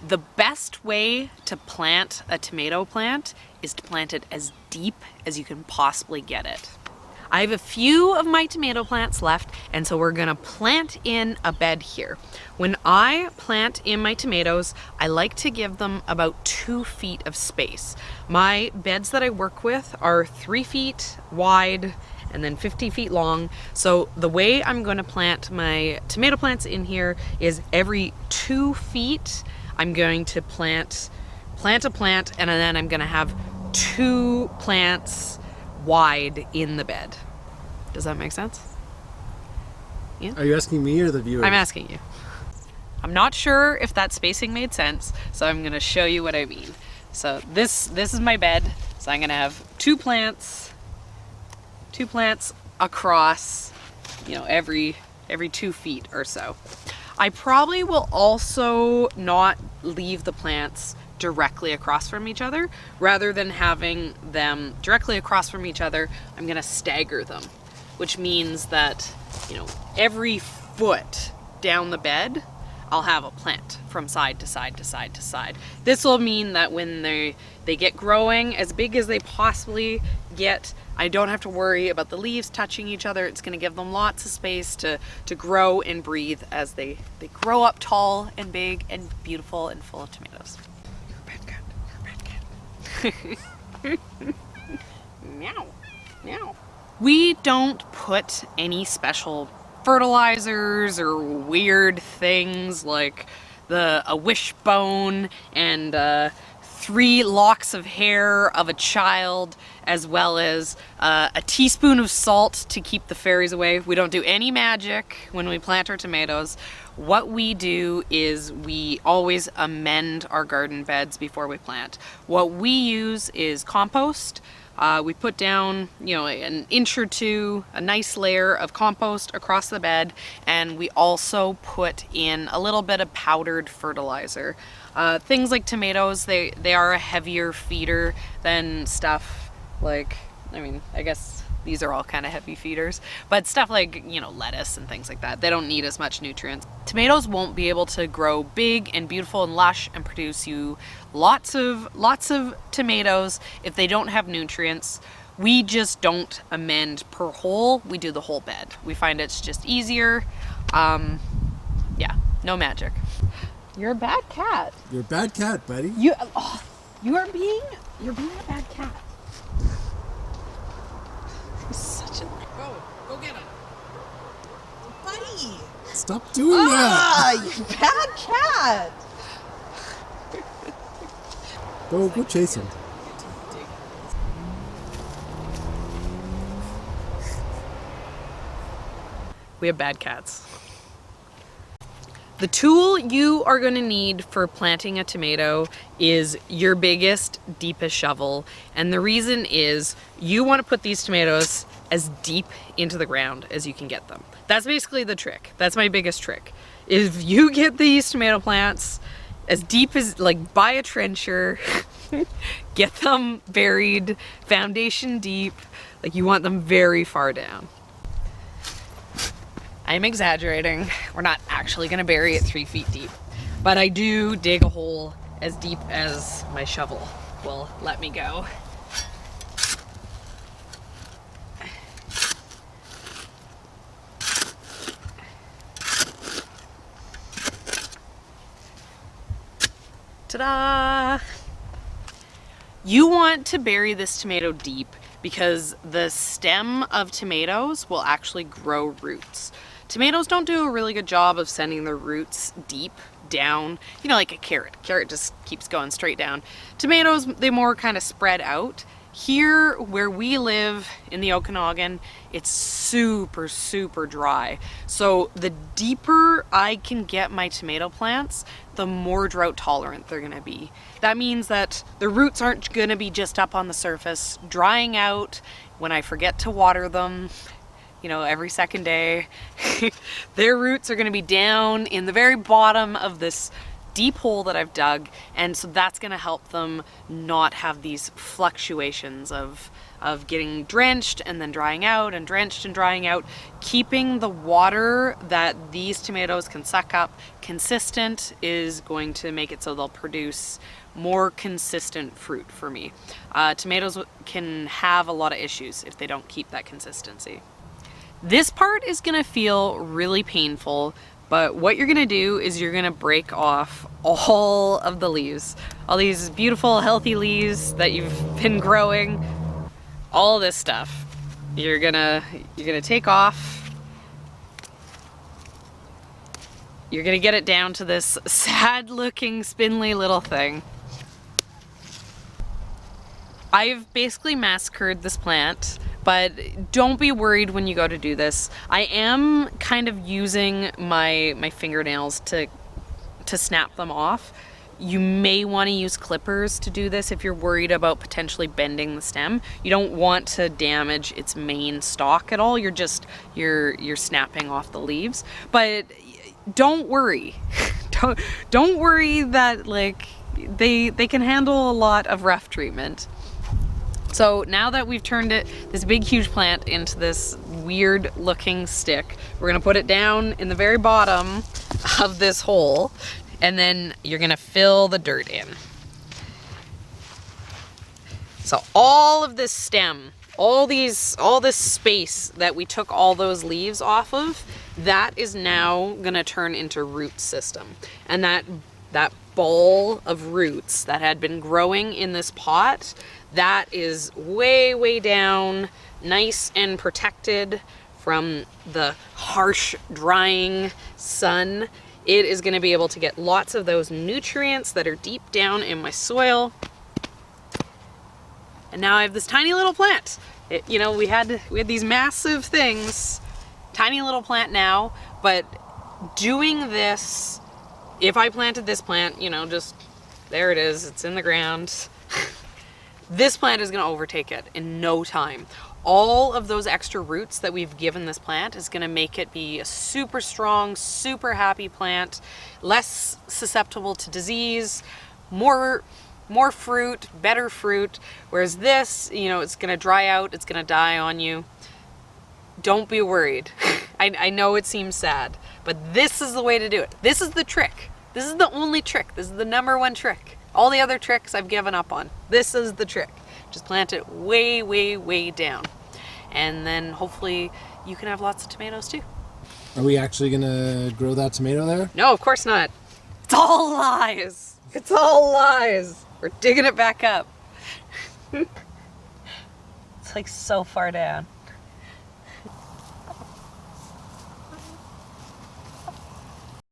The best way to plant a tomato plant is to plant it as deep as you can possibly get it. I have a few of my tomato plants left, and so we're gonna plant in a bed here. When I plant in my tomatoes, I like to give them about 2 feet of space. My beds that I work with are 3 feet wide and then 50 feet long. So the way I'm gonna plant my tomato plants in here is every 2 feet, I'm going to plant a plant, and then I'm gonna have 2 plants wide in the bed. Does that make sense? Yeah? Are you asking me or the viewers? I'm asking you. I'm not sure if that spacing made sense, so I'm gonna show you what I mean. So this is my bed. So I'm gonna have 2 plants across, you know, every 2 feet or so. I probably will also not leave the plants directly across from each other. Rather than having them directly across from each other, I'm gonna stagger them, which means that, you know, every foot down the bed, I'll have a plant from side to side to side to side. This will mean that when they get growing as big as they possibly get, I don't have to worry about the leaves touching each other. It's gonna give them lots of space to grow and breathe as they grow up tall and big and beautiful and full of tomatoes. You're a bad cat. You're a bad cat. Meow. Meow. We don't put any special fertilizers or weird things like a wishbone and 3 locks of hair of a child, as well as a teaspoon of salt to keep the fairies away. We don't do any magic when we plant our tomatoes. What we do is we always amend our garden beds before we plant. What we use is compost. We put down, you know, an inch or 2, a nice layer of compost across the bed, and we also put in a little bit of powdered fertilizer. Things like tomatoes, they are a heavier feeder than stuff like, I mean, I guess these are all kind of heavy feeders, but stuff like, you know, lettuce and things like that, they don't need as much nutrients. Tomatoes won't be able to grow big and beautiful and lush and produce you lots of tomatoes if they don't have nutrients. We just don't amend per hole, we do the whole bed. We find it's just easier. Yeah, no magic. You're a bad cat. You're a bad cat, buddy. You're being a bad cat. You're such a... Go get him. Buddy! Stop doing that! You bad cat! Go chase him. We have bad cats. The tool you are going to need for planting a tomato is your biggest, deepest shovel. And the reason is you want to put these tomatoes as deep into the ground as you can get them. That's basically the trick. That's my biggest trick. If you get these tomato plants as deep as, like, buy a trencher, get them buried foundation deep, like you want them very far down. I'm exaggerating. We're not actually gonna bury it 3 feet deep, but I do dig a hole as deep as my shovel will let me go. Ta-da! You want to bury this tomato deep because the stem of tomatoes will actually grow roots. Tomatoes don't do a really good job of sending their roots deep down, you know, like a carrot. Carrot just keeps going straight down. Tomatoes, they more kind of spread out. Here, where we live in the Okanagan, it's super, super dry. So the deeper I can get my tomato plants, the more drought tolerant they're gonna be. That means that the roots aren't gonna be just up on the surface, drying out when I forget to water them, you know, every second day. Their roots are gonna be down in the very bottom of this deep hole that I've dug, and so that's gonna help them not have these fluctuations of of getting drenched and then drying out and drenched and drying out. Keeping the water that these tomatoes can suck up consistent is going to make it so they'll produce more consistent fruit for me. Tomatoes can have a lot of issues if they don't keep that consistency. This part is gonna feel really painful, but what you're gonna do is you're gonna break off all of the leaves. All these beautiful, healthy leaves that you've been growing, all this stuff. You're gonna take off. You're gonna get it down to this sad looking, spindly little thing. I've basically massacred this plant, but don't be worried when you go to do this. I am kind of using my fingernails to snap them off. You may want to use clippers to do this if you're worried about potentially bending the stem. You don't want to damage its main stalk at all. You're snapping off the leaves. But don't worry. don't worry that like they can handle a lot of rough treatment. So now that we've turned this big huge plant into this weird looking stick, we're gonna put it down in the very bottom of this hole, and then you're gonna fill the dirt in. So all of this stem, all this space that we took all those leaves off of, that is now gonna turn into root system. And that ball of roots that had been growing in this pot, that is way, way down, nice and protected from the harsh, drying sun. It is gonna be able to get lots of those nutrients that are deep down in my soil. And now I have this tiny little plant. You know, we had these massive things, tiny little plant now, but doing this, if I planted this plant, you know, just there it is, it's in the ground. This plant is gonna overtake it in no time. All of those extra roots that we've given this plant is gonna make it be a super strong, super happy plant, less susceptible to disease, more fruit, better fruit. Whereas this, you know, it's gonna dry out, it's gonna die on you. Don't be worried. I know it seems sad, but this is the way to do it. This is the trick. This is the only trick. This is the #1 trick. All the other tricks I've given up on. This is the trick. Just plant it way, way, way down. And then hopefully you can have lots of tomatoes too. Are we actually gonna grow that tomato there? No, of course not. It's all lies. It's all lies. We're digging it back up. It's like so far down.